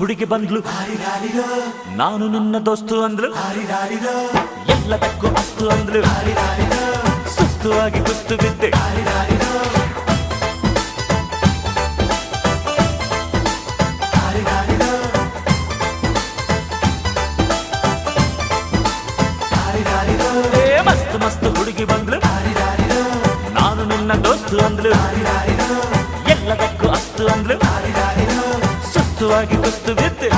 ಹುಡುಗಿ ಬಂದ್ಲು, ನಾನು ನಿನ್ನ ದೋಸ್ತು ಅಂದ್ಲು, ಎಲ್ಲದಕ್ಕೂ ಅಸ್ತು ಅಂದ್ಲು, ಸುಸ್ತುವಾಗಿ ಕುಸ್ತು ಬಿದ್ದೆ. ಮಸ್ತ್ ಮಸ್ತ್ ಹುಡುಗಿ ಬಂದ್ಲು, ನಾನು ನಿನ್ನ ದೋಸ್ತು ಅಂದ್ಲು, ಎಲ್ಲದಕ್ಕೂ ಅಸ್ತು ಅಂದ್ಲು, ಸುಸ್ತುವಾಗಿ ಕುಸ್ತು ಬಿದ್ದೆ.